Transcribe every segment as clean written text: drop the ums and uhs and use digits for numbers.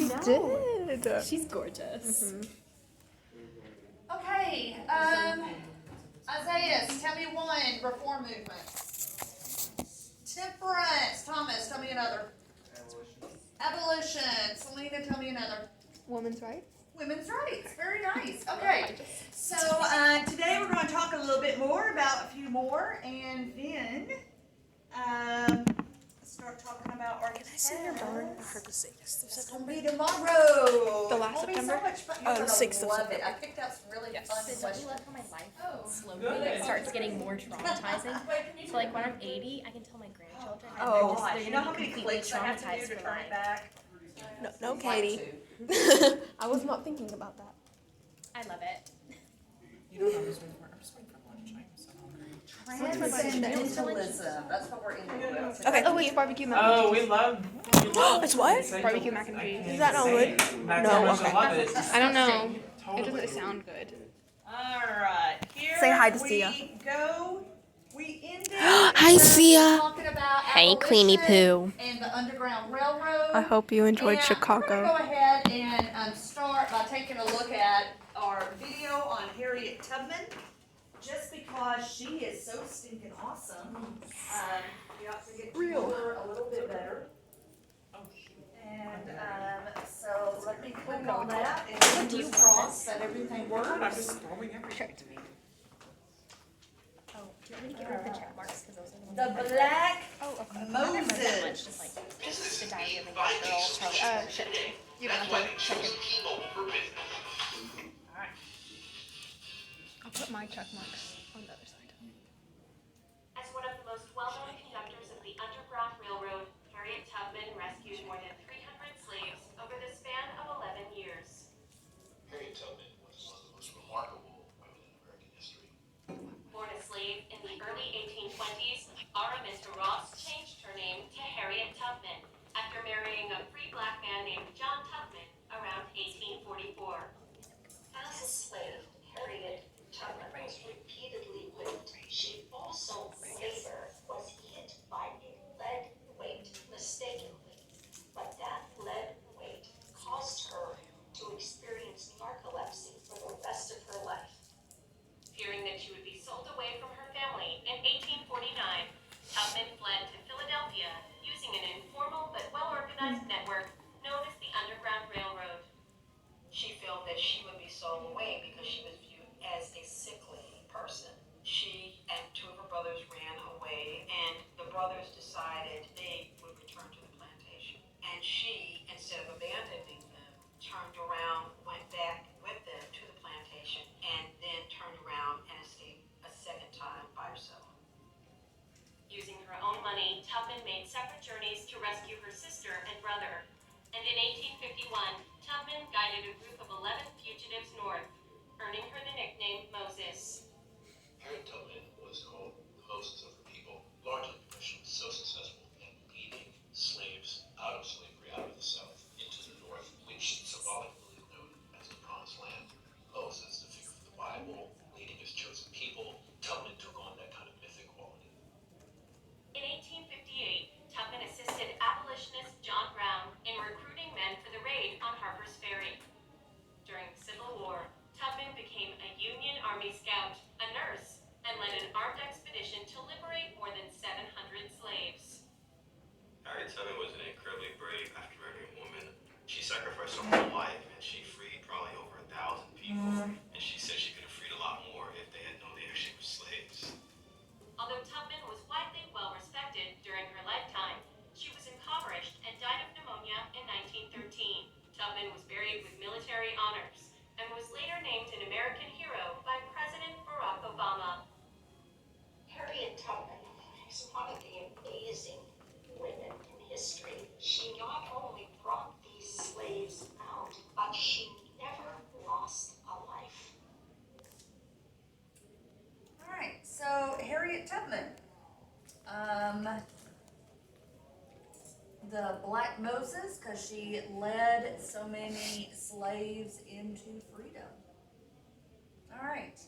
She did. She's gorgeous. Okay, Isaiah, tell me one reform movement. Temperance. Thomas, tell me another. Abolition. Selena, tell me another. Women's rights. Women's rights. Very nice. Okay. So today we're going to talk a little bit more about a few more, and then start talking about our. Can I see your daughter? I heard the 6th of It's September. going to be tomorrow. The last It'll be September? so much fun. Oh, You're the gonna 6th of love September. it. I picked out some really fun So don't you questions. love how my life slowly starts getting more traumatizing? So like when I'm 80, I can tell my grandchildren, and Oh, they're you know just how they're many gonna be completely clicks I have to do traumatized to for turn life. it back? No, Katie. I was not thinking about that. I love it. You don't know this one. I'm just waiting for lunch. I'm so hungry. Transcendentalism. That's what we're into. Okay. Oh, wait, barbecue mac and cheese. Oh, we love. It's what? Barbecue mac and cheese. Is that not good? No, okay. Love it. I don't know. Totally. It doesn't sound good. Alright, here Say hi to we Sia. go. We ended Hi, Sia. talking about Hey, Queenie abolition Pooh. and the Underground Railroad. I hope you enjoyed And Chicago. We're going to go ahead and start by taking a look at our video on Harriet Tubman. Just because she is so stinking awesome, we ought to get to know her a little bit better. And so let me click on that and fingers crossed that everything I'm works. just throwing everything. Oh, do you want me to get rid of the check marks? Because those are the The ones Black that Moses. much, just the diary of a young girl. Probably. Sure. You don't have to check it. I'll put my check marks on the other side. As one of the most well-known conductors of the Underground Railroad, Harriet Tubman rescued more than 300 slaves over the span of 11 years. Harriet Tubman was one of the most remarkable women in American history. Born a slave in the early 1820s, Araminta Ross changed her name to Harriet Tubman after marrying a free black man named John Tubman around 1844. As a slave, Harriet Tubman was repeatedly whipped. She also later was hit by a lead weight mistakenly, but that lead weight caused her to experience narcolepsy for the rest of her life. Fearing that she would be sold away from her family in 1849, Tubman fled to Philadelphia using an informal but well-organized network known as the Underground Railroad. She felt that she would be sold away because she was viewed as a sickly person. She and two of her brothers ran away, and the brothers decided they would return to the plantation. And she, instead of abandoning them, turned around, went back with them to the plantation, and then turned around and escaped a second time by herself. Using her own money, Tubman made separate journeys to rescue her sister and brother. And in 1851, Tubman guided a group of 11 fugitives north, earning her the nickname Moses. Harriet Tubman was called the Moses of her people, largely because she was so successful in leading slaves out of slavery, out of the South, into the North, which symbolically is known as the Promised Land. Moses, the figure of the Bible, leading his chosen people, Tubman took on that kind of mythic quality. In 1858, Tubman assisted abolitionist John Brown in recruiting men for the raid on Harper's Ferry. During the Civil War, Tubman became a Union Army scout, a nurse, and led an armed expedition to liberate more than 700 slaves. Harriet Tubman was an incredibly brave African-American woman. She sacrificed her whole life, and she freed probably over 1,000 people. And she said she could have freed a lot more if they had known they actually were slaves. Although Tubman was widely well respected during her lifetime, she was impoverished and died of pneumonia in 1913. Tubman was buried with military honors and was later named an American hero by President Barack Obama. Harriet Tubman is one of the amazing women in history. She not only brought these slaves out, but she never lost a life. Alright, so Harriet Tubman. The Black Moses, because she led so many slaves into freedom. Alright,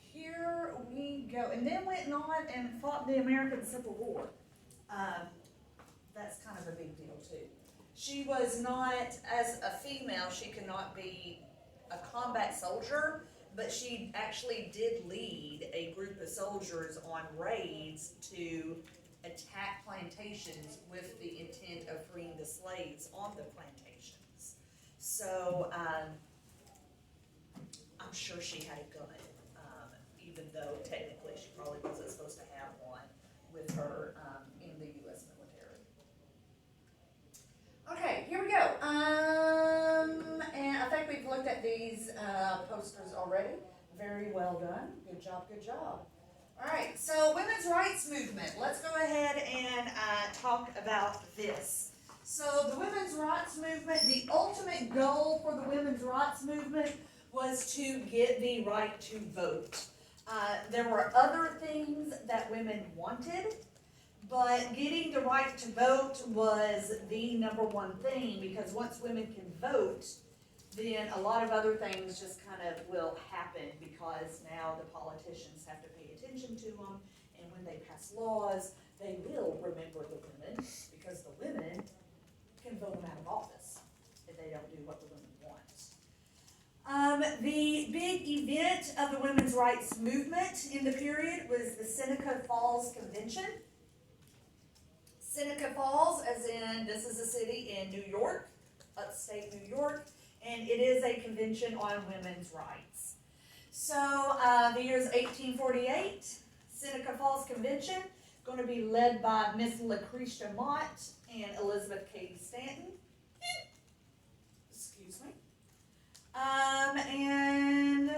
here we go. And then went on and fought the American Civil War. That's kind of a big deal too. She was not, as a female, she could not be a combat soldier, but she actually did lead a group of soldiers on raids to attack plantations with the intent of freeing the slaves on the plantations. So, I'm sure she had a gun, even though technically she probably wasn't supposed to have one with her, in the US military. Okay, here we go. And I think we've looked at these, posters already. Very well done. Good job, good job. All right, so women's rights movement. Let's go ahead and talk about this. So the women's rights movement, the ultimate goal for the women's rights movement was to get the right to vote. There were other things that women wanted, but getting the right to vote was the number one thing, because once women can vote, then a lot of other things just kind of will happen, because now the politicians have to pay attention to them, and when they pass laws, they will remember the women, because the women can vote them out of office if they don't do what the women want. The big event of the women's rights movement in the period was the Seneca Falls Convention. Seneca Falls, as in, this is a city in New York, upstate New York, and it is a convention on women's rights. So, the year is 1848, Seneca Falls Convention, going to be led by Miss Lucretia Mott and Elizabeth Cady Stanton. Excuse me. And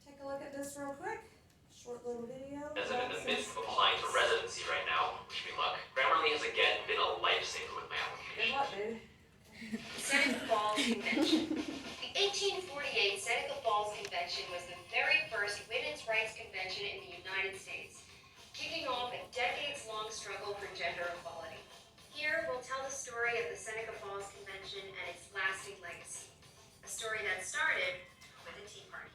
take a look at this real quick. Short little video. As I'm in the midst of applying for residency right now, wish me luck. Grammarly has again been a lifesaver with my Good application. luck, dude. Seneca Falls Convention. The 1848 Seneca Falls Convention was the very first women's rights convention in the United States, kicking off a decades-long struggle for gender equality. Here, we'll tell the story of the Seneca Falls Convention and its lasting legacy. A story that started with a Tea Party.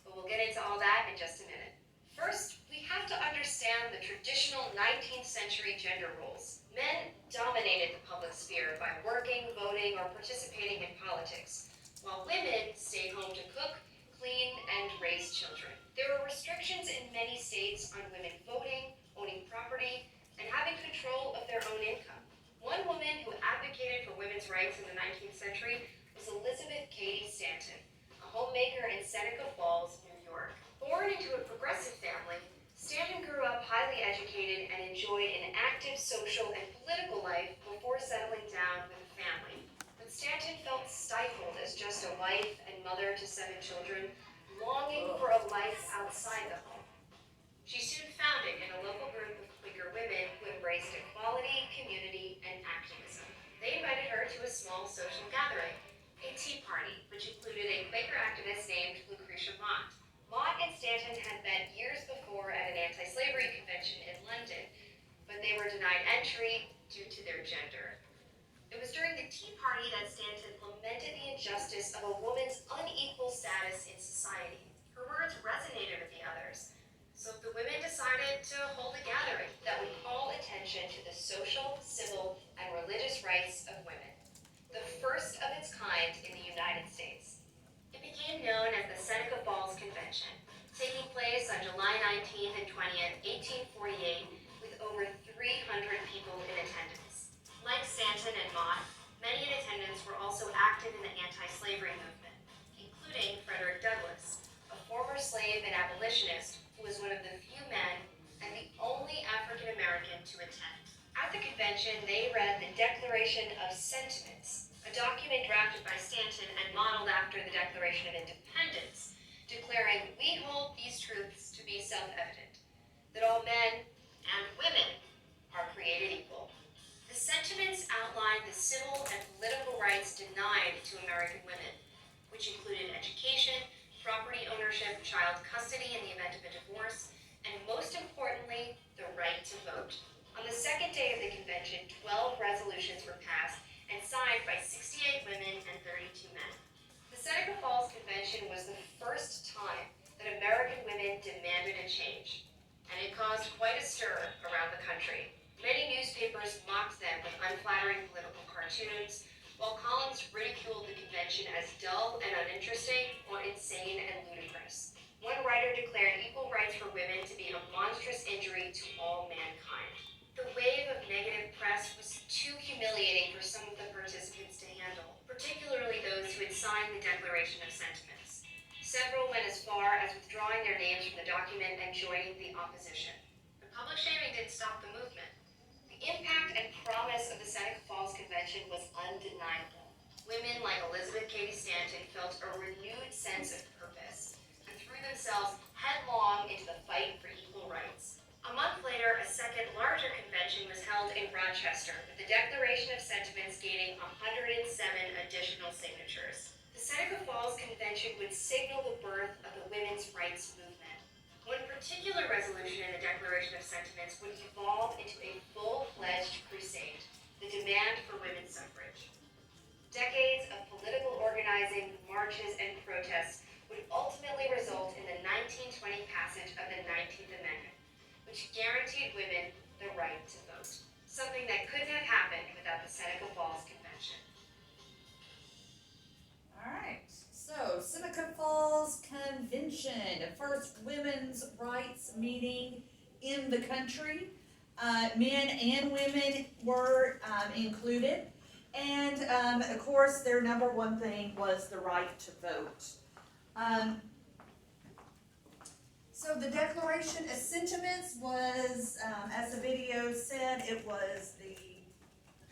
But we'll get into all that in just a minute. First, we have to understand the traditional 19th century gender roles. Men dominated the public sphere by working, voting, or participating in politics, while women stayed home to cook, clean, and raise children. There were restrictions in many states on women voting, owning property, and having control of their own income. One woman who advocated for women's rights in the 19th century was Elizabeth Cady Stanton, a homemaker in Seneca Falls, New York. Born into a progressive family, Stanton grew up highly educated and enjoyed an active social and political life before settling down with a family. But Stanton felt stifled as just a wife and mother to 7 children, longing for a life outside the home. She soon found it in a local group of Quaker women who embraced equality, community, and activism. They invited her to a small social gathering, a tea party, which included a Quaker activist named Lucretia Mott. Mott and Stanton had met years before at an anti-slavery convention in London, but they were denied entry due to their gender. It was during the Tea Party that Stanton lamented the injustice of a woman's unequal status in society. Her words resonated with the others, so the women decided to hold a gathering that would call attention to the social, civil, and religious rights of women, the first of its kind in the United States. It became known as the Seneca Falls Convention, taking place on July 19th and 20th, 1848, with over 300 people in attendance. Like Stanton and Mott, many in attendance were also active in the anti-slavery movement, including Frederick Douglass, a former slave and abolitionist who was one of the few men and the only African American to attend. At the convention, they read the Declaration of Sentiments, a document drafted by Stanton and modeled after the Declaration of Independence, declaring, "We hold these truths to be self-evident, that all men and women are created equal." The sentiments outlined the civil and political rights denied to American women, which included education, property ownership, child custody in the event of a divorce, and most importantly, the right to vote. On the second day of the convention, 12 resolutions were passed and signed by 68 women and 32 men. The Seneca Falls Convention was the first time that American women demanded a change, and it caused quite a stir around the country. Many newspapers mocked them with unflattering political cartoons, while Collins ridiculed the convention as dull and uninteresting or insane and ludicrous. One writer declared equal rights for women to be a monstrous injury to all mankind. The wave of negative press was too humiliating for some of the participants to handle, particularly those who had signed the Declaration of Sentiments. Several went as far as withdrawing their names from the document and joining the opposition. The public shaming didn't stop the movement. The impact and promise of the Seneca Falls Convention was undeniable. Women like Elizabeth Cady Stanton felt a renewed sense of purpose and threw themselves headlong into the fight for equal rights. A month later, a second, larger convention was held in Rochester, with the Declaration of Sentiments gaining 107 additional signatures. The Seneca Falls Convention would signal the birth of the women's rights movement. One particular resolution in the Declaration of Sentiments would evolve into a full-fledged crusade, the demand for women's suffrage. Decades of political organizing, marches, and protests would ultimately result in the 1920 passage of the 19th Amendment, which guaranteed women the right to vote, something that couldn't have happened without the Seneca Falls Convention. All right, so Seneca Falls Convention, the first women's rights meeting in the country. Men and women were included, and of course their number one thing was the right to vote. So the Declaration of Sentiments was, as the video said, it was the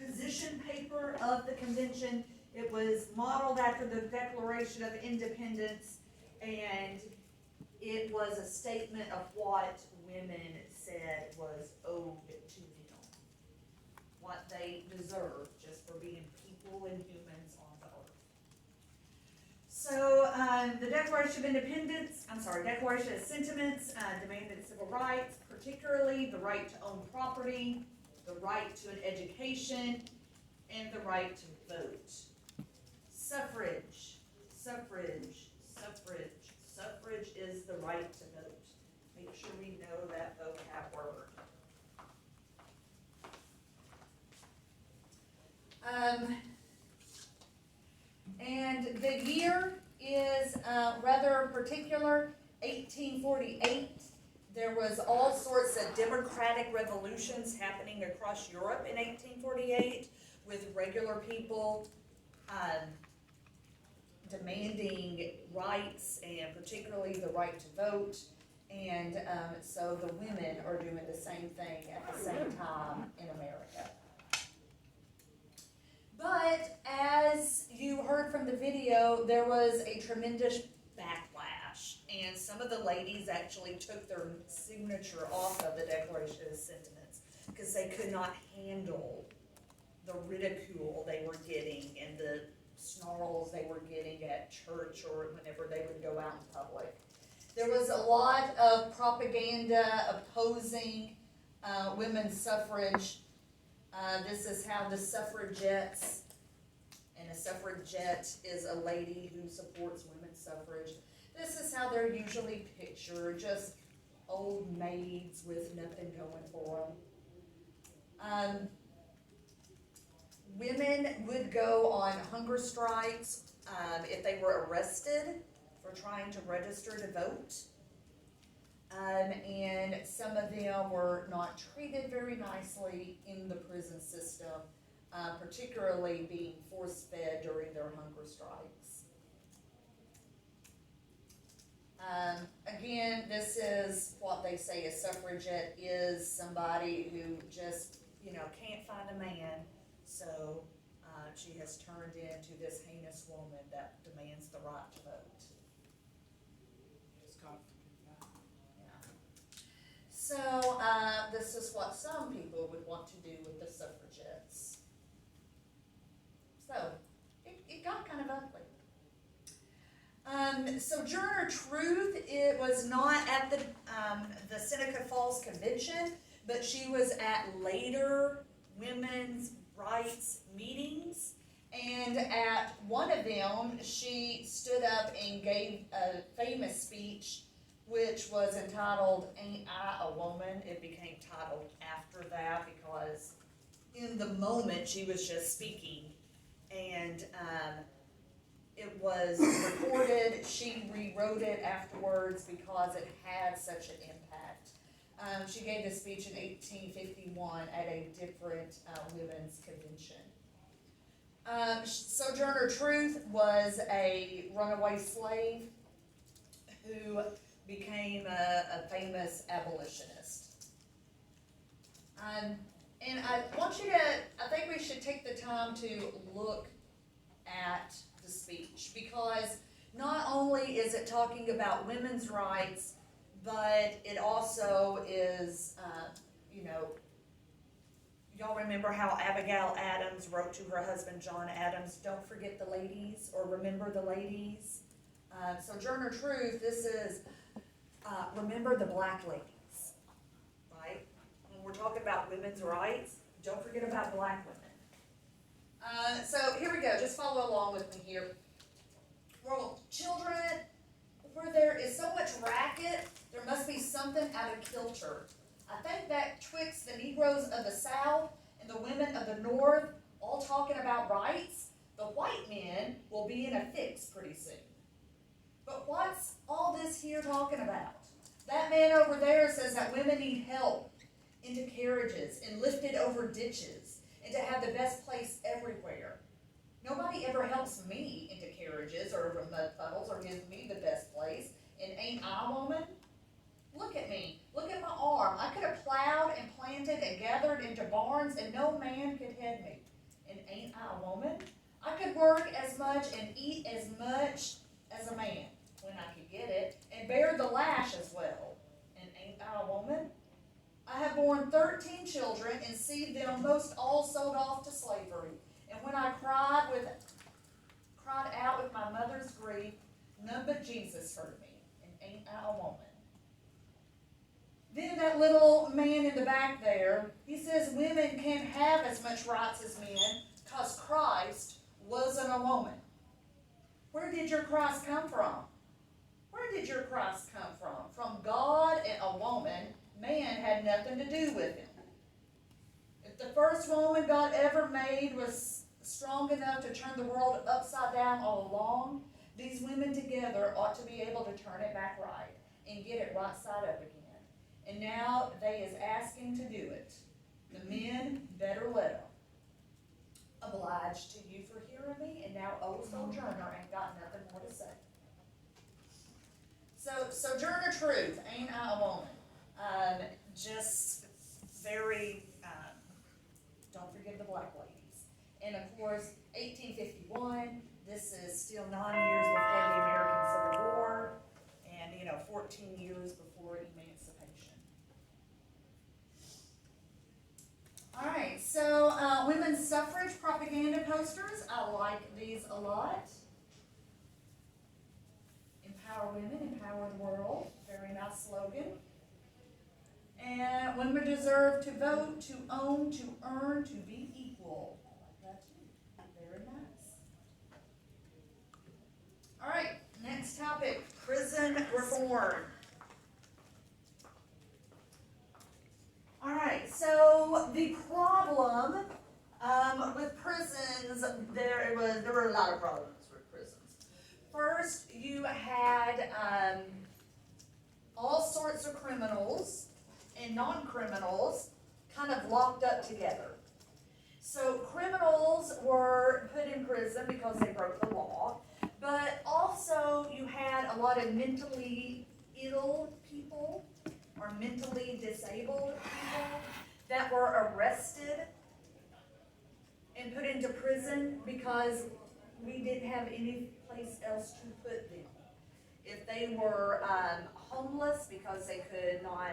position paper of the convention. It was modeled after the Declaration of Independence, and it was a statement of what women said was owed to them, what they deserved just for being people and humans on the earth. So the Declaration of Sentiments demanded civil rights, particularly the right to own property, the right to an education, and the right to vote. Suffrage, suffrage, suffrage. Suffrage is the right to vote. Make sure we know that vocab word. And the year is rather particular, 1848. There was all sorts of democratic revolutions happening across Europe in 1848 with regular people demanding rights, and particularly the right to vote. And so the women are doing the same thing at the same time in America. But as you heard from the video, there was a tremendous backlash, and some of the ladies actually took their signature off of the Declaration of Sentiments because they could not handle the ridicule they were getting and the snarls they were getting at church or whenever they would go out in public. There was a lot of propaganda opposing women's suffrage. This is how the suffragettes, and a suffragette is a lady who supports women's suffrage. This is how they're usually pictured, just old maids with nothing going for them. Women would go on hunger strikes if they were arrested for trying to register to vote. And some of them were not treated very nicely in the prison system, particularly being force-fed during their hunger strikes. Again, this is what they say a suffragette is, somebody who just, can't find a man, so she has turned into this heinous woman that demands the right to vote. Yes, God forbid that. So this is what some people would want to do with the suffragettes. So it got kind of ugly. Sojourner Truth, it was not at the Seneca Falls Convention, but she was at later women's rights meetings. And at one of them, she stood up and gave a famous speech which was entitled, "Ain't I a Woman?" It became titled after that because in the moment she was just speaking, and it was recorded. She rewrote it afterwards because it had such an impact. She gave this speech in 1851 at a different women's convention. Sojourner Truth was a runaway slave who became a famous abolitionist. And I want you to, I think we should take the time to look at the speech, because not only is it talking about women's rights, but it also is, y'all remember how Abigail Adams wrote to her husband John Adams, don't forget the ladies, or remember the ladies. Sojourner Truth, this is, remember the black ladies, right? When we're talking about women's rights, don't forget about black women. So here we go, just follow along with me here. Well, children, where there is so much racket, there must be something out of kilter. I think that twixt the Negroes of the South and the women of the North all talking about rights, the white men will be in a fix pretty soon. But what's all this here talking about? That man over there says that women need help into carriages and lifted over ditches and to have the best place everywhere. Nobody ever helps me into carriages or over mud puddles or gives me the best place. And ain't I a woman? Look at me. Look at my arm. I could have plowed and planted and gathered into barns and no man could head me. And ain't I a woman? I could work as much and eat as much as a man when I could get it, and bear the lash as well. And ain't I a woman? I have borne 13 children and see them most all sold off to slavery. And when I cried out with my mother's grief, none but Jesus heard me. And ain't I a woman? Then that little man in the back there, he says women can't have as much rights as men because Christ wasn't a woman. Where did your Christ come from? Where did your Christ come from? From God and a woman. Man had nothing to do with him. If the first woman God ever made was strong enough to turn the world upside down all along, these women together ought to be able to turn it back right and get it right side up again. And now they is asking to do it. The men better let them. Obliged to you for hearing me, and now old Sojourner ain't got nothing more to say. So, Sojourner Truth, ain't I a woman? Just very, don't forget the black ladies. And of course, 1851, this is still 9 years before the American Civil War, and 14 years before emancipation. All right, so women's suffrage propaganda posters. I like these a lot. Empower women, empower the world. Very nice slogan. And women deserve to vote, to own, to earn, to be equal. I like that too. Very nice. All right, next topic, prison reform. All right, so the problem with prisons, there were a lot of problems with prisons. First, you had all sorts of criminals and non-criminals kind of locked up together. So criminals were put in prison because they broke the law, but also you had a lot of mentally ill people or mentally disabled people that were arrested and put into prison because we didn't have any place else to put them. If they were homeless because they could not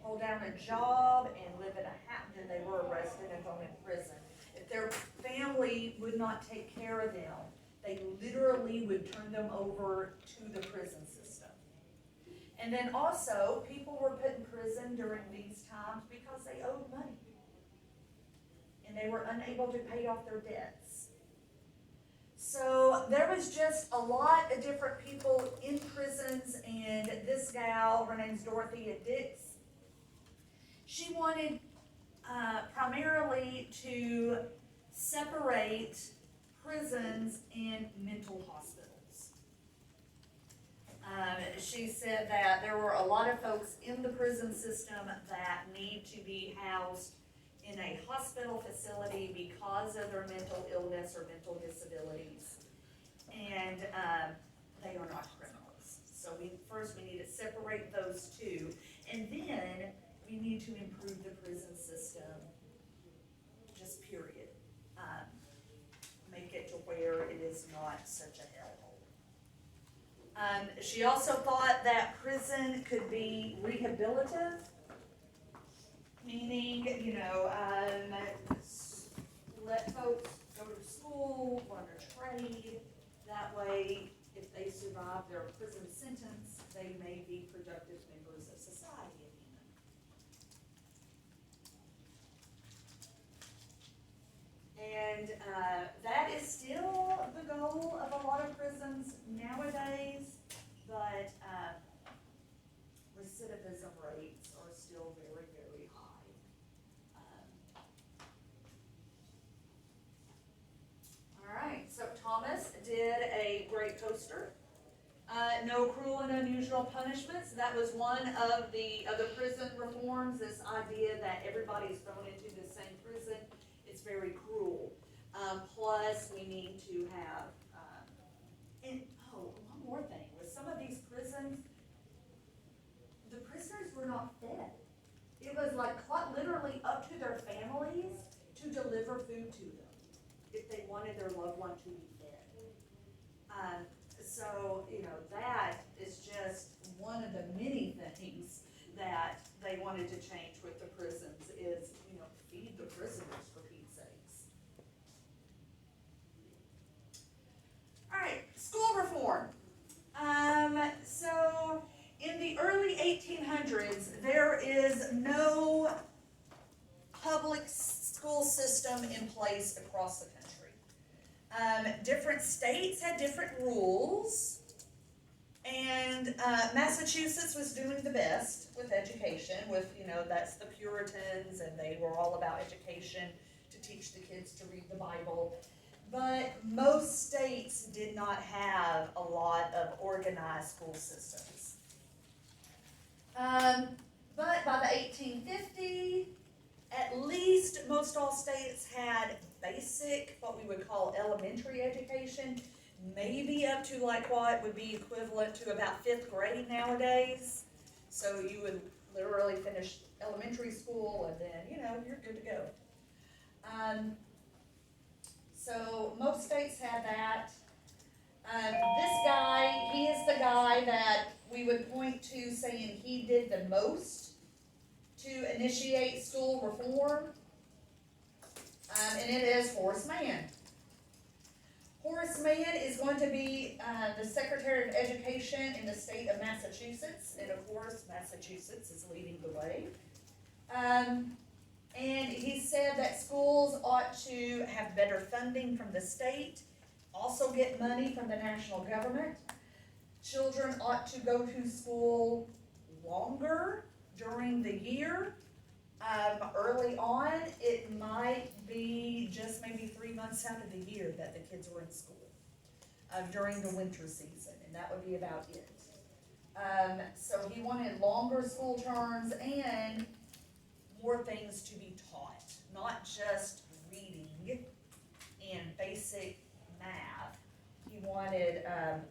hold down a job and live in a house, then they were arrested and thrown in prison. If their family would not take care of them, they literally would turn them over to the prison system. And then also, people were put in prison during these times because they owed money. And they were unable to pay off their debts. So there was just a lot of different people in prisons, and this gal, her name's Dorothea Dix, she wanted primarily to separate prisons and mental hospitals. She said that there were a lot of folks in the prison system that need to be housed in a hospital facility because of their mental illness or mental disabilities. And they are not criminals. So first we need to separate those two. And then we need to improve the prison system, just period. Make it to where it is not such a hellhole. She also thought that prison could be rehabilitative, meaning, let folks go to school, learn a trade. That way, if they survive their prison sentence, they may be productive members of society again. And that is still the goal of a lot of prisons nowadays, but recidivism rates are still very, very high. All right, so Thomas did a great poster. No cruel and unusual punishments. That was one of the prison reforms, this idea that everybody's thrown into the same prison. It's very cruel. Plus, we need to have, one more thing. With some of these prisons, the prisoners were not fed. It was like literally up to their families to deliver food to them if they wanted their loved one to be fed. So, that is just one of the many things that they wanted to change with the prisons is, feed the prisoners, for Pete's sakes. All right, school reform. So in the early 1800s, there is no public school system in place across the country. Different states had different rules, and Massachusetts was doing the best with education, that's the Puritans, and they were all about education to teach the kids to read the Bible. But most states did not have a lot of organized school systems. But by the 1850s, at least most all states had basic, what we would call elementary education, maybe up to like what would be equivalent to about 5th grade nowadays. So you would literally finish elementary school and then, you're good to go. So most states had that. This guy, he is the guy that we would point to saying he did the most to initiate school reform, and it is Horace Mann. Horace Mann is going to be the Secretary of Education in the state of Massachusetts, and of course Massachusetts is leading the way. And he said that schools ought to have better funding from the state, also get money from the national government. Children ought to go to school longer during the year. Early on, it might be just maybe 3 months out of the year that the kids were in school during the winter season, and that would be about it. So he wanted longer school terms and more things to be taught, not just reading and basic math. He wanted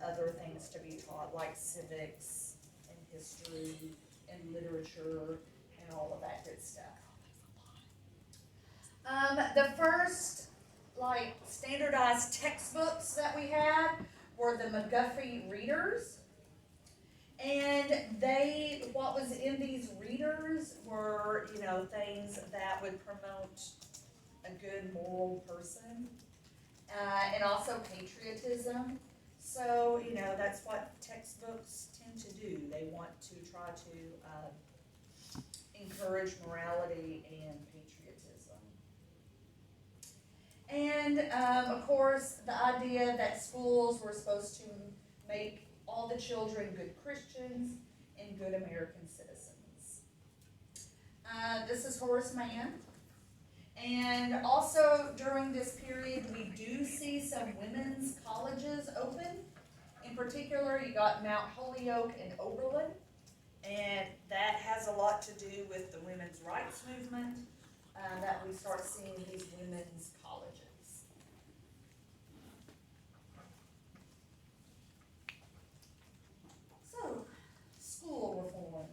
other things to be taught, like civics and history and literature and all of that good stuff. The first standardized textbooks that we had were the McGuffey readers. And what was in these readers were, things that would promote a good moral person, and also patriotism. So, that's what textbooks tend to do. They want to try to encourage morality and patriotism. And, of course, the idea that schools were supposed to make all the children good Christians and good American citizens. This is Horace Mann. And also during this period, we do see some women's colleges open. In particular, you got Mount Holyoke and Oberlin, and that has a lot to do with the women's rights movement, that we start seeing these women's colleges. So, school reform.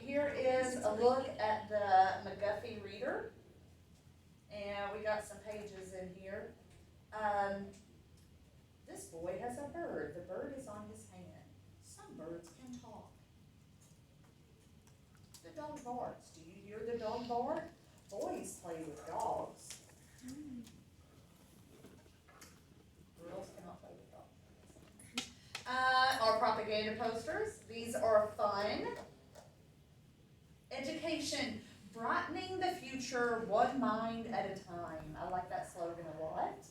Here is a look at the McGuffey Reader, and we got some pages in here. This boy has a bird. The bird is on his hand. Some birds can talk. The dog barks. Do you hear the dog bark? Boys play with dogs. Girls cannot play with dogs. Our propaganda posters. These are fun. Education, brightening the future one mind at a time. I like that slogan a lot.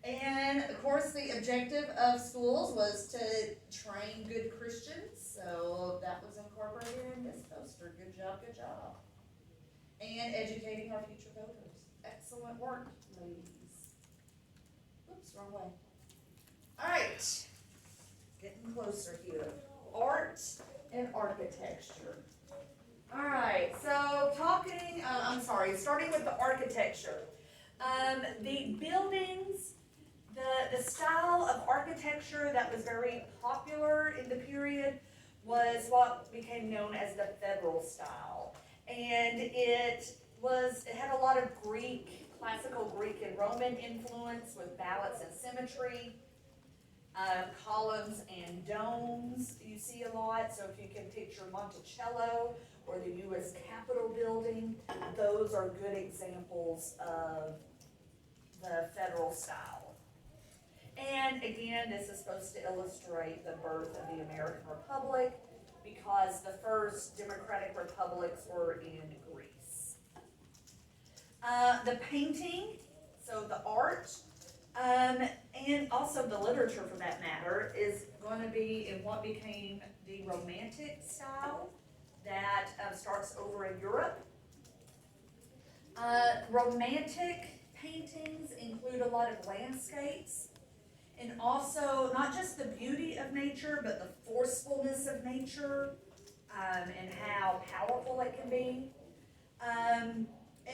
And of course, the objective of schools was to train good Christians, so that was incorporated in this poster. Good job, good job. And educating our future voters. Excellent work, ladies. Oops, wrong way. All right, getting closer here. Art and architecture. All right, so starting with the architecture. The buildings, the style of architecture that was very popular in the period was what became known as the Federal style. And it had a lot of classical Greek and Roman influence with balance and symmetry. Columns and domes you see a lot, so if you can picture Monticello or the U.S. Capitol building, those are good examples of the Federal style. And again, this is supposed to illustrate the birth of the American Republic because the first democratic republics were in Greece. The painting, so the art, and also the literature for that matter, is going to be in what became the Romantic style that starts over in Europe. Romantic paintings include a lot of landscapes, and also not just the beauty of nature, but the forcefulness of nature, and how powerful it can be. And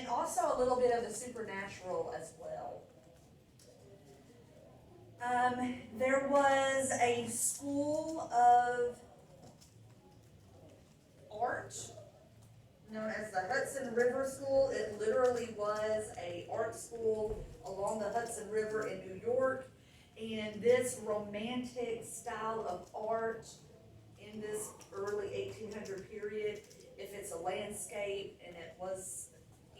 also a little bit of the supernatural as well. There was a school of art known as the Hudson River School. It literally was an art school along the Hudson River in New York. And this romantic style of art in this early 1800 period, if it's a landscape and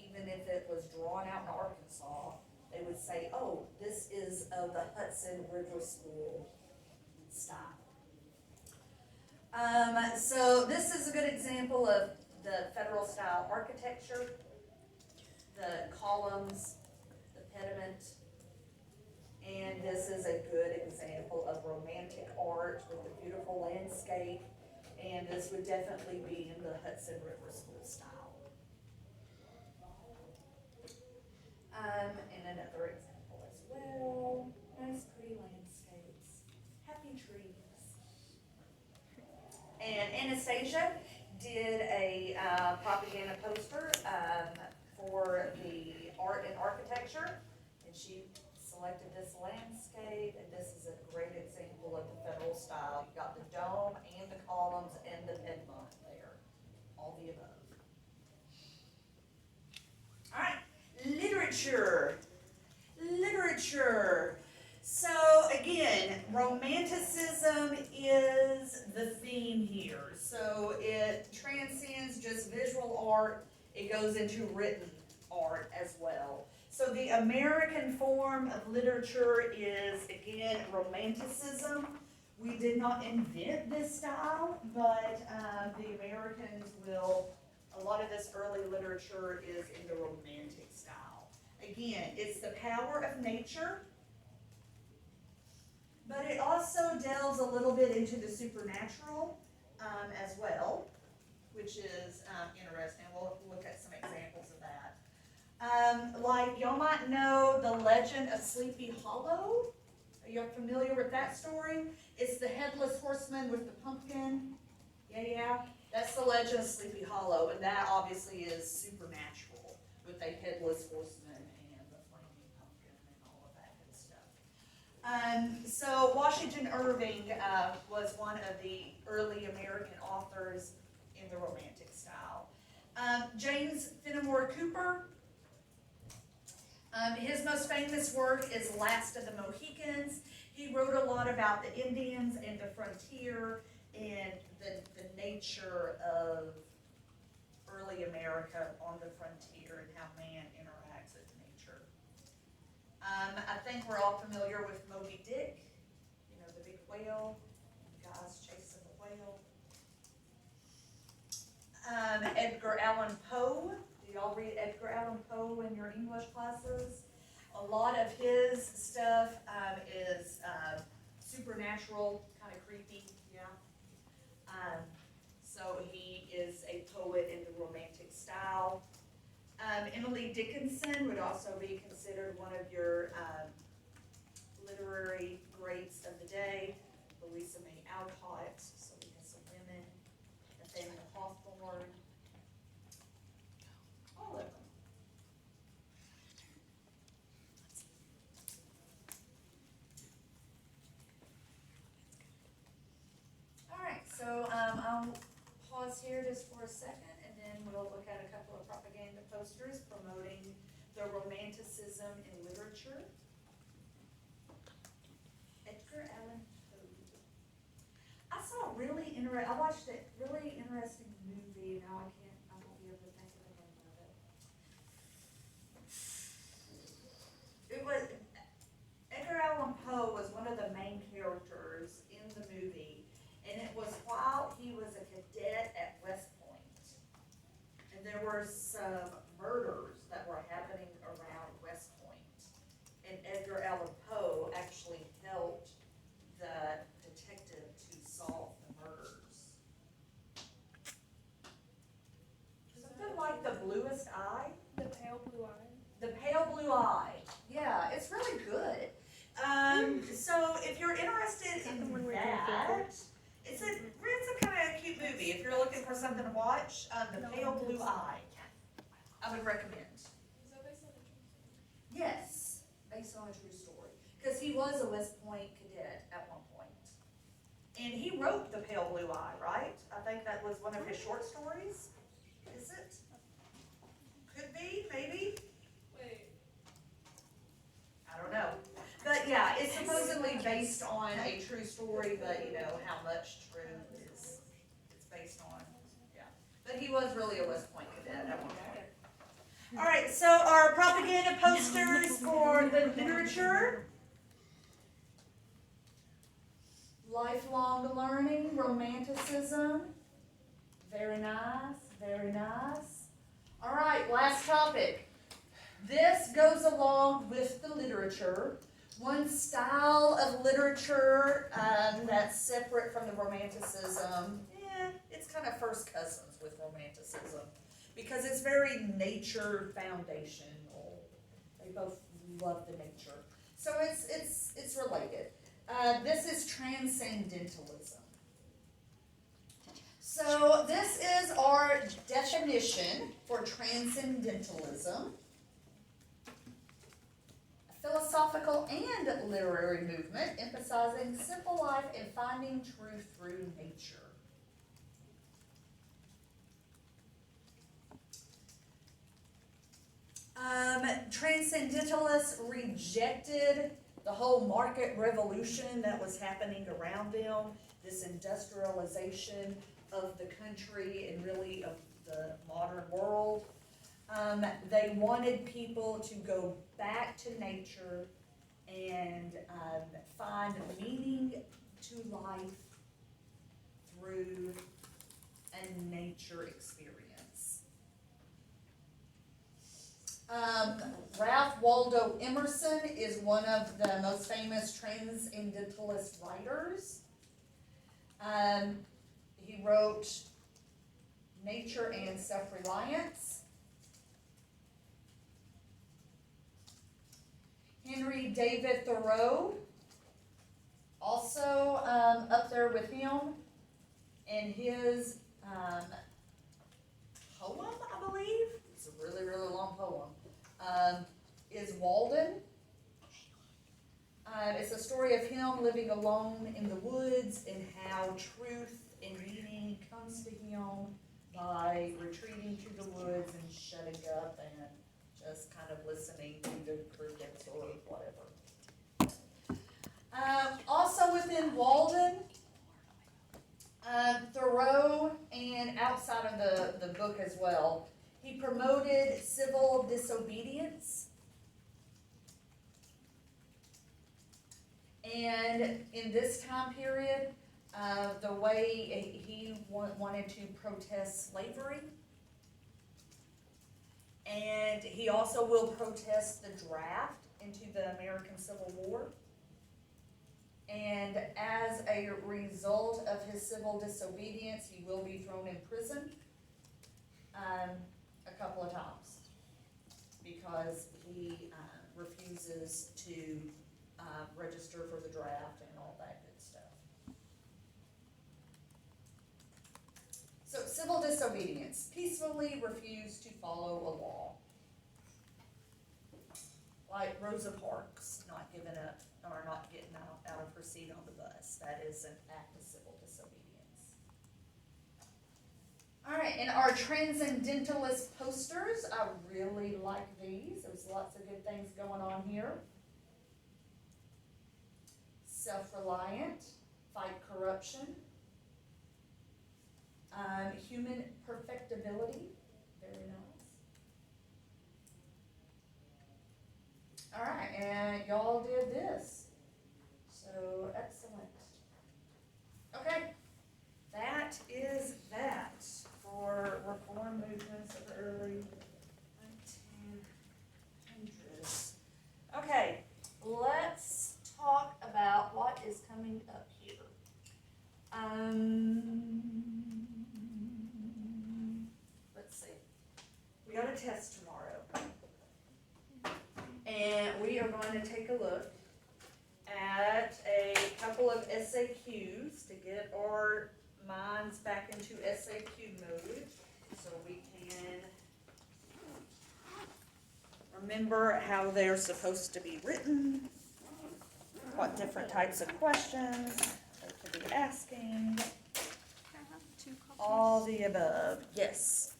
even if it was drawn out in Arkansas, they would say, oh, this is of the Hudson River School style. So this is a good example of the Federal style architecture, the columns, the pediment, and this is a good example of romantic art with a beautiful landscape, and this would definitely be in the Hudson River School style. And another example as well. Nice pretty landscapes. Happy trees. And Anastasia did a propaganda poster for the art and architecture. And she selected this landscape, and this is a great example of the Federal style. You got the dome and the columns and the pediment there. All the above. All right. Literature. So again, Romanticism is the theme here. So it transcends just visual art. It goes into written art as well. So the American form of literature is, again, Romanticism. We did not invent this style, but the Americans a lot of this early literature is in the Romantic style. Again, it's the power of nature, but it also delves a little bit into the supernatural as well. which is interesting. We'll look at some examples of that. Like y'all might know the legend of Sleepy Hollow. Are you familiar with that story? It's the headless horseman with the pumpkin. Yeah. That's the legend of Sleepy Hollow, and that obviously is supernatural with a headless horseman and the flaming pumpkin and all of that good stuff. So Washington Irving was one of the early American authors in the Romantic style. James Fenimore Cooper. His most famous work is Last of the Mohicans. He wrote a lot about the Indians and the frontier and the nature of early America on the frontier and how man interacts with nature. I think we're all familiar with Moby Dick, you know, the big whale, the guys chasing the whale. Edgar Allan Poe. Do y'all read Edgar Allan Poe in your English classes? A lot of his stuff is supernatural, kind of creepy, yeah. So he is a poet in the Romantic style. Emily Dickinson would also be considered one of your literary greats of the day. Louisa May Alcott, so we have some women. Nathaniel Hawthorne. All of them. Alright, so I'll pause here just for a second and then we'll look at a couple of propaganda posters promoting the Romanticism in literature. Edgar Allan Poe. I saw I watched a really interesting movie, now I won't be able to think of the name of it. It was, Edgar Allan Poe was one of the main characters in the movie, and it was while he was a cadet at West Point. And there were some murders that were happening around West Point. And Edgar Allan Poe actually helped the detective to solve the murders. Something like The Bluest Eye. The Pale Blue Eye. The Pale Blue Eye. Yeah, it's really good. So if you're interested in that, it's a kind of cute movie. If you're looking for something to watch, The Pale Blue Eye, I would recommend. Is that based on a true story? Yes, based on a true story. Because he was a West Point cadet at one point. And he wrote The Pale Blue Eye, right? I think that was one of his short stories. Is it? Could be, maybe. Wait. I don't know. But yeah, it's supposedly based on a true story, but you know how much truth is it's based on. Yeah. But he was really a West Point cadet at one point. All right, so our propaganda posters for the literature. Lifelong learning, romanticism. Very nice, very nice. All right, last topic. This goes along with the literature. One style of literature that's separate from the romanticism, it's kind of first cousins with romanticism because it's very nature foundational. They both love the nature. So it's related. This is transcendentalism. So this is our definition for transcendentalism. A philosophical and literary movement emphasizing simple life and finding truth through nature. Transcendentalists rejected the whole market revolution that was happening around them, this industrialization of the country and really of the modern world. They wanted people to go back to nature and find meaning to life through a nature experience. Ralph Waldo Emerson is one of the most famous transcendentalist writers. He wrote Nature and Self-Reliance. Henry David Thoreau, also up there with him, and his poem, I believe, it's a really, really long poem, is Walden. It's a story of him living alone in the woods and how truth and meaning comes to him by retreating to the woods and shutting up and just kind of listening to the crickets or whatever. Also within Walden, Thoreau, and outside of the book as well, he promoted civil disobedience. And in this time period, the way he wanted to protest slavery, and he also will protest the draft into the American Civil War. And as a result of his civil disobedience, he will be thrown in prison a couple of times because he refuses to register for the draft and all that good stuff. So civil disobedience, peacefully refuse to follow a law. Like Rosa Parks not giving up or not getting out of her seat on the bus. That is an act of civil disobedience. All right, and our transcendentalist posters, I really like these. There's lots of good things going on here. Self-reliant, fight corruption. Human perfectibility, very nice. All right, and y'all did this. So excellent. Okay, that is that for reform movements of the early 1900s. Okay, let's talk about what is coming up here. Let's see. We got a test tomorrow. And we are going to take a look at a couple of SAQs to get our minds back into SAQ mode so we can remember how they're supposed to be written, what different types of questions they could be asking, all the above. Yes.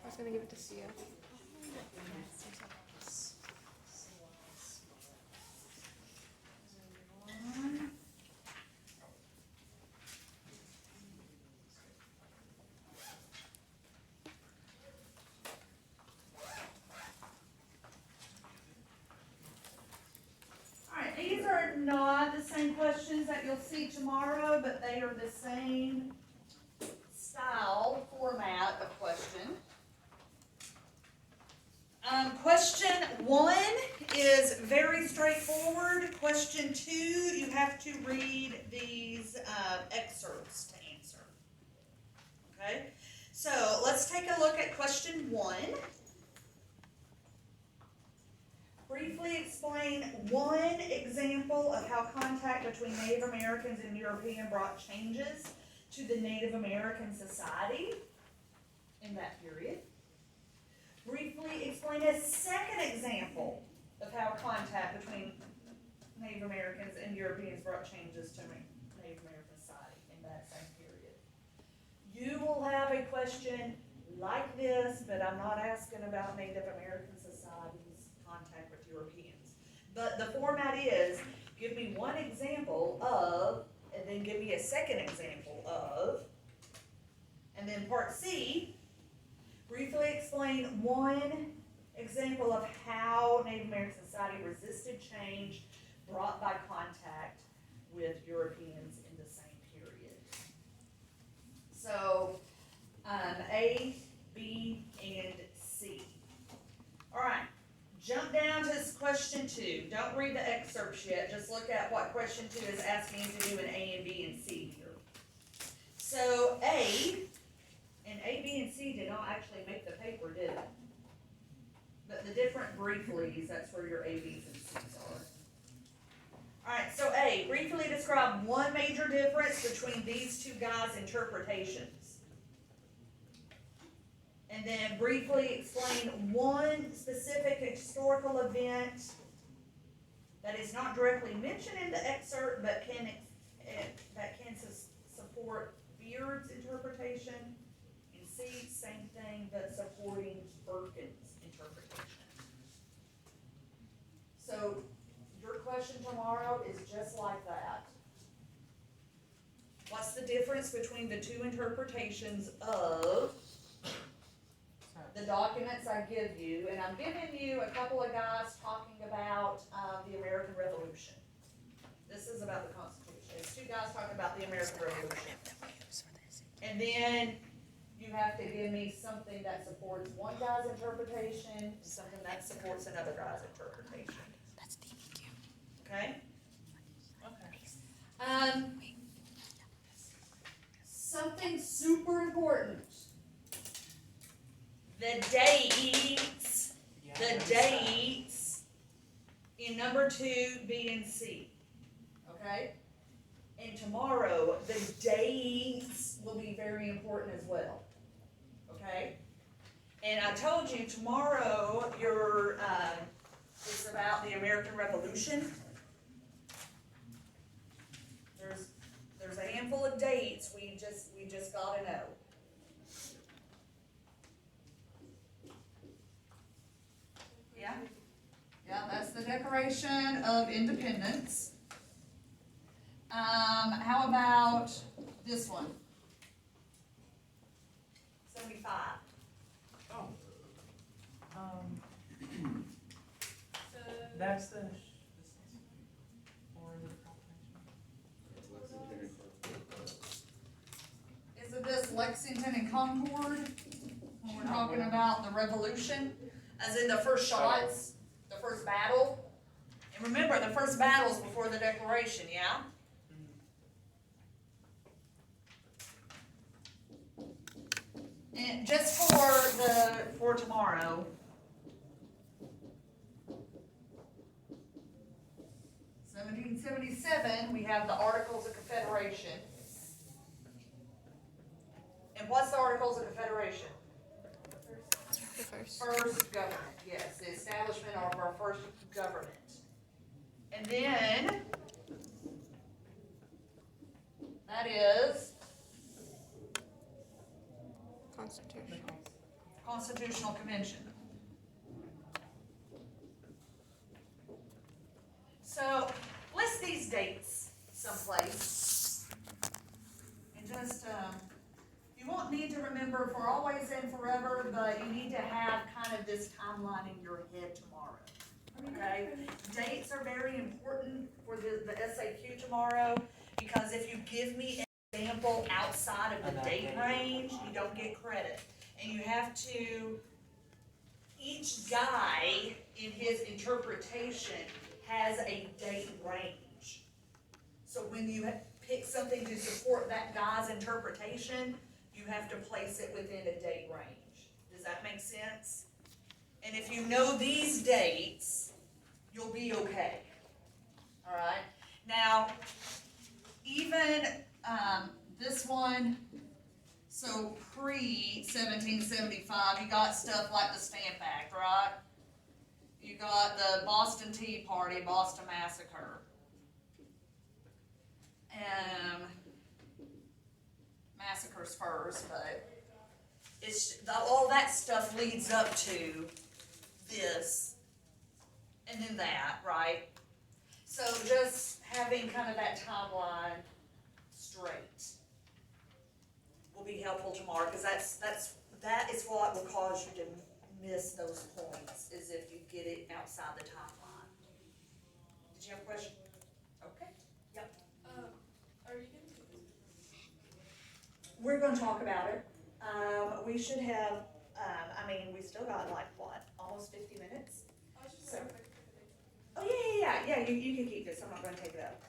I was gonna give it to Sia. Alright, these are not the same questions that you'll see tomorrow, but they are the same style, format of question. Question 1 is very straightforward. Question 2, you have to read these excerpts to answer. Okay, so let's take a look at question 1. Briefly explain one example of how contact between Native Americans and Europeans brought changes to the Native American society in that period. Briefly explain a second example of how contact between Native Americans and Europeans brought changes to Native American society in that same period. You will have a question like this, but I'm not asking about Native American society's contact with Europeans. But the format is, give me one example of, and then give me a second example of, and then part C, briefly explain one example of how Native American society resisted change brought by contact with Europeans in the same period. So, A, B, question 2. Don't read the excerpts yet, just look at what question 2 is asking you to do in A and B and C here. So A, and A, B, and C did not actually make the paper, did it? But the different brieflies, that's where your A, B's, and C's are. Alright, so A, briefly describe one major difference between these two guys' interpretations. And then briefly explain one specific historical event that is not directly mentioned in the excerpt, but can support Beard's interpretation. And C, same thing, but supporting Birkin's interpretation. So your question tomorrow is just like that. What's the difference between the two interpretations of the documents I give you? And I'm giving you a couple of guys talking about the American Revolution. This is about the Constitution. It's 2 guys talking about the American Revolution. And then you have to give me something that supports one guy's interpretation and something that supports another guy's interpretation. That's DBQ. Okay? Something super important. The dates in number 2, B, and C. Okay? And tomorrow, the dates will be very important as well. Okay? And I told you tomorrow it's about the American Revolution. There's a handful of dates we just gotta know. Yeah, that's the Declaration of Independence. How about this one? 75. Oh. That's the. Or is it a proclamation? Isn't this Lexington and Concord? When we're talking about the Revolution, as in the first shots, the first battle. And remember, the first battle's before the Declaration, yeah? And just for tomorrow. 1777, we have the Articles of Confederation. And what's the Articles of Confederation? The first. First government, yes, the establishment of our first government. And then, that is Constitution. Constitutional Convention. So, list these dates someplace. And just, you won't need to remember for always and forever, but you need to have kind of this timeline in your head tomorrow. Okay? Dates are very important for the SAQ tomorrow, because if you give me an example outside of the date range, you don't get credit. And you have to, each guy in his interpretation has a date range. So when you pick something to support that guy's interpretation, you have to place it within a date range. Does that make sense? And if you know these dates, you'll be okay. All right? Now, even this one, so pre-1775, you got stuff like the Stamp Act, right? You got the Boston Tea Party, Boston Massacre. Massacres first, but all that stuff leads up to this, and then that, right? So just having kind of that timeline straight will be helpful tomorrow, because that is what will cause you to miss those points, is if you get it outside the timeline. Did you have a question? Okay. Yep. Are you going to do this? We're gonna talk about it. We should have, we still got like, what, almost 50 minutes? I was just So- wondering you can keep this, I'm not gonna take it up.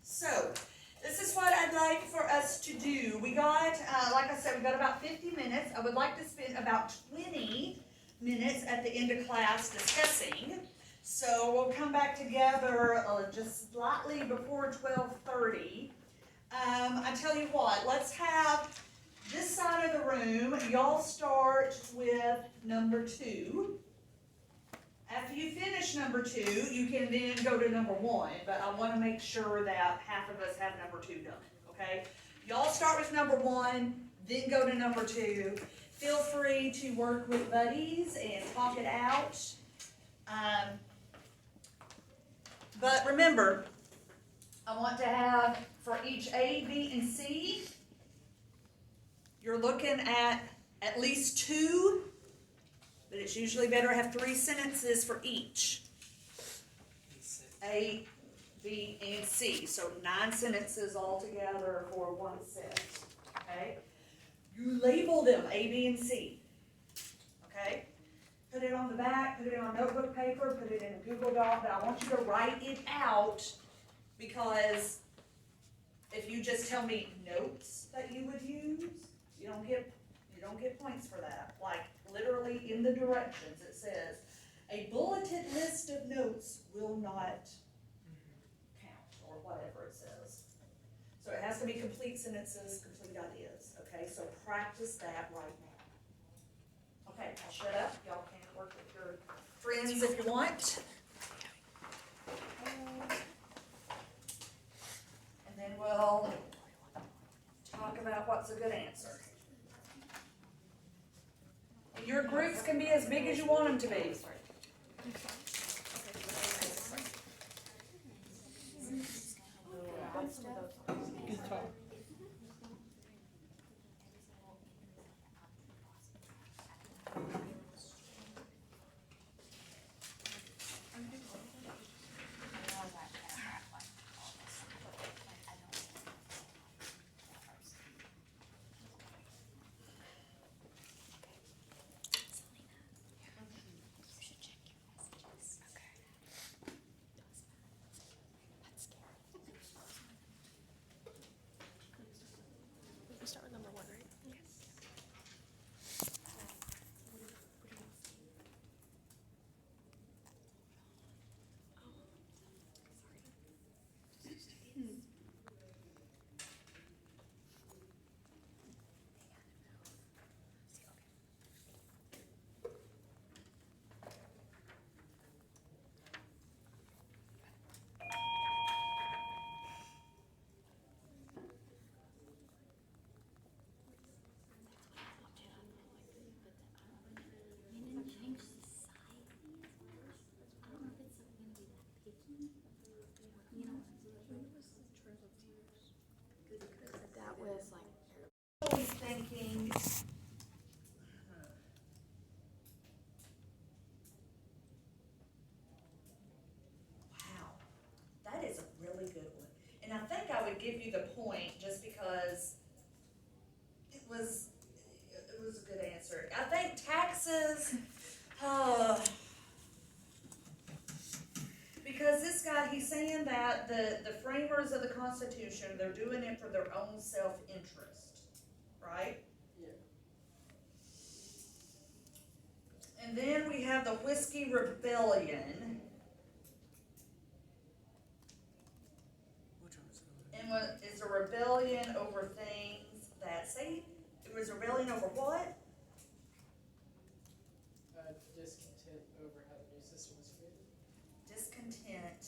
So, this is what I'd like for us to do. We got, like I said, we got about 50 minutes. I would like to spend about 20 minutes at the end of class discussing. So we'll come back together just slightly before 12:30. I tell you what, let's have this side of the room, y'all start with number 2. After you finish number 2, you can then go to number 1, but I want to make sure that half of us have number 2 done, okay? Y'all start with number 1, then go to number 2. Feel free to work with buddies and talk it out. But remember, I want to have for each A, B, and C, you're looking at least 2, but it's usually better to have 3 sentences for each. A, B, and C. So 9 sentences altogether for 1 set. Okay? You label them A, B, and C. Okay? Put it on the back, put it on notebook paper, put it in a Google Doc, but I want you to write it out, because if you just tell me notes that you would use, you don't get points for that. Like literally in the directions it says, a bulleted list of notes will not count, or whatever it says. So it has to be complete sentences, complete ideas. Okay, so practice that right now. Okay, I'll shut up. Y'all can work with your friends if you want. And then we'll talk about what's a good answer. And your groups can be as big as you want them to be. Good talk. We start with number 1, right? That was like Always thinking, wow, that is a really good one. And I think I would give you the point just because it was a good answer. I think taxes, because this guy, he's saying that the framers of the Constitution, they're doing it for their own self-interest, right? Yeah. And then we have the Whiskey Rebellion. Which one was it? And what is a rebellion over things that, say, it was a rebellion over what? Discontent over how the new system was created. Discontent.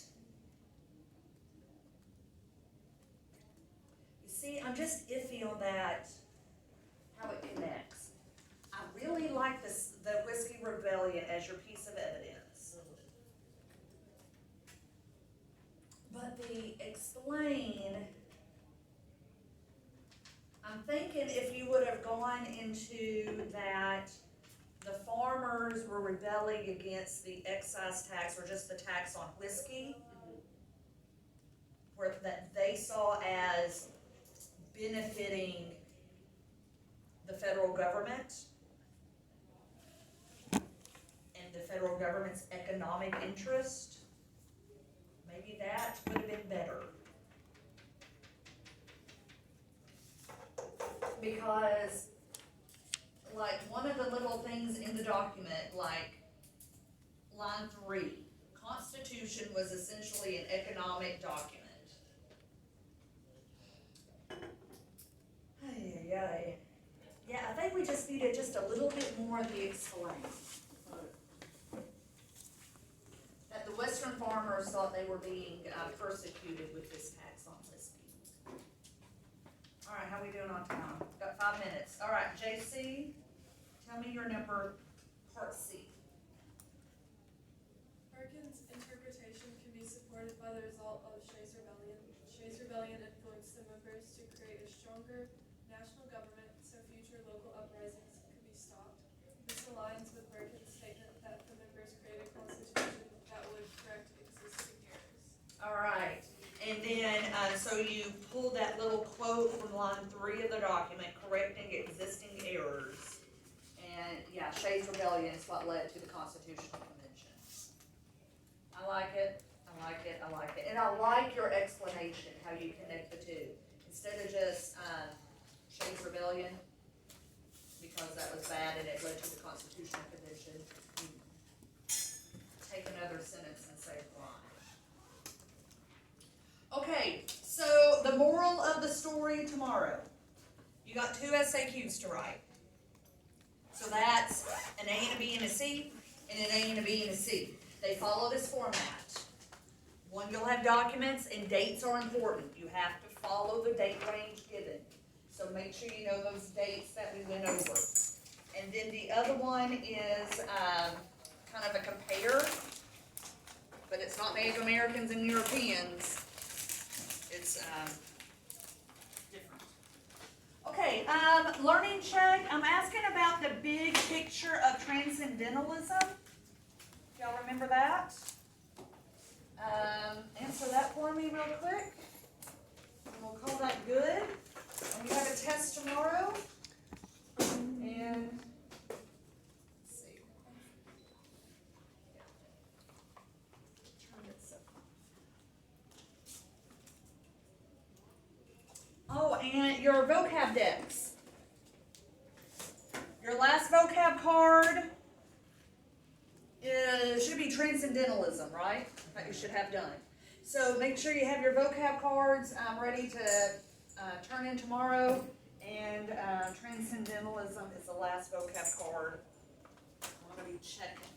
You see, I'm just iffy on that, how it connects. I really like the Whiskey Rebellion as your piece of evidence. But the explain, I'm thinking if you would have gone into that the farmers were rebelling against the excise tax or just the tax on whiskey, where that they saw as benefiting the federal government and the federal government's economic interest. Maybe that would have been better. Because, like, one of the little things in the document, like, line 3, Constitution was essentially an economic document. Ay, ay, ay. Yeah, I think we just needed just a little bit more of the explain. That the Western farmers thought they were being persecuted with this tax on listing. All right, how we doing on time? Got 5 minutes. All right, JC, tell me your number, part C. Perkins' interpretation can be supported by the result of Shays' Rebellion. Shays' Rebellion influenced the members to create a stronger national government so future local uprisings could be stopped. This aligns with Perkins' statement that the members created a constitution that would correct existing errors. All right, and then, so you pulled that little quote from line 3 of the document, correcting existing errors. And, yeah, Shays' Rebellion is what led to the Constitutional Convention. I like it, I like it, I like it. And I like your explanation, how you connect the two. Instead of just, Shays' Rebellion, because that was bad and it led to the Constitutional Convention, you take another sentence and say why. Okay, so the moral of the story tomorrow. You got 2 SAQs to write. So that's an A and a B and a C, and an A and a B and a C. They follow this format. One, you'll have documents, and dates are important. You have to follow the date range given. So make sure you know those dates that we went over. And then the other one is kind of a compare, but it's not Native Americans and Europeans. It's different. Okay, learning check. I'm asking about the big picture of transcendentalism. Y'all remember that? Answer that for me real quick. And we'll call that good. And you have a test tomorrow. And let's see. Turn this up. Oh, and your vocab decks. Your last vocab card should be transcendentalism, right? That you should have done. So make sure you have your vocab cards ready to turn in tomorrow. And transcendentalism is the last vocab card. I'm going to be checking.